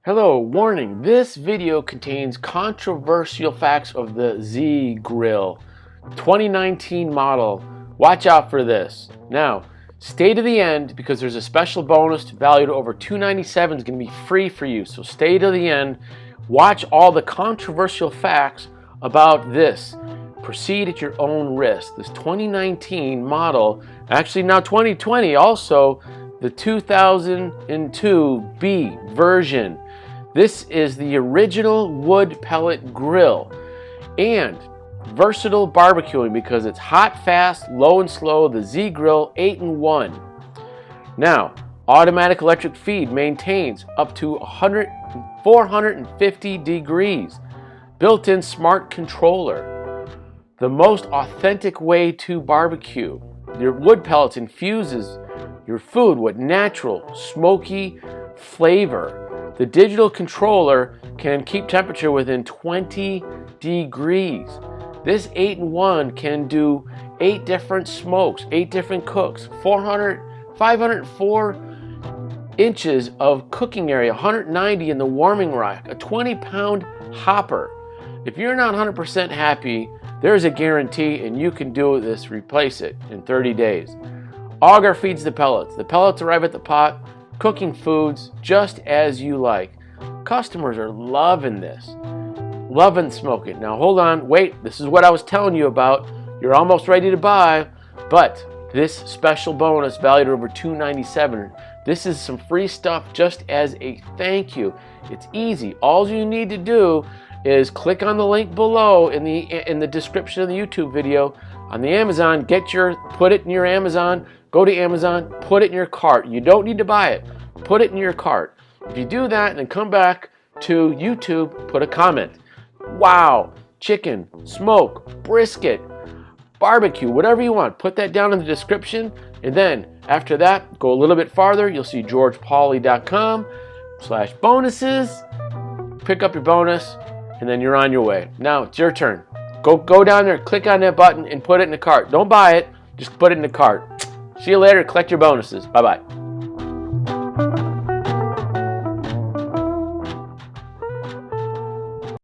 Hello, warning, this video contains controversial facts of the Z Grill 2019 model. Watch out for this. Now, stay to the end because there's a special bonus valued at over $297. It's going to be free for you, so stay to the end. Watch all the controversial facts about this. Proceed at your own risk. This 2019 model, actually now 2020 also, the 2002B version. This is the original wood pellet grill and versatile barbecuing because it's hot, fast, low and slow, the Z Grill 8-in-1. Now, automatic electric feed maintains up to 450 degrees. Built-in smart controller. The most authentic way to barbecue. Your wood pellets infuses your food with natural, smoky flavor. The digital controller can keep temperature within 20 degrees. This 8-in-1 can do 8 different smokes, 8 different cooks, 504 inches of cooking area, 190 in the warming rack, a 20-pound hopper. If you're not 100% happy, there's a guarantee and you can do this, replace it in 30 days. Auger feeds the pellets. The pellets arrive at the pot, cooking foods just as you like. Customers are loving this. Loving smoking. Now hold on, wait, this is what I was telling you about. You're almost ready to buy, but this special bonus valued at over $297. This is some free stuff just as a thank you. It's easy. All you need to do is click on the link below in the description of the YouTube video on the Amazon. Put it in your Amazon. Go to Amazon, put it in your cart. You don't need to buy it. Put it in your cart. If you do that and then come back to YouTube, put a comment. Wow, chicken, smoke, brisket, barbecue, whatever you want. Put that down in the description. And then after that, go a little bit farther. You'll see georgepauly.com/bonuses. Pick up your bonus and then you're on your way. Now it's your turn. Go down there, click on that button and put it in the cart. Don't buy it, just put it in the cart. See you later, collect your bonuses. Bye-bye.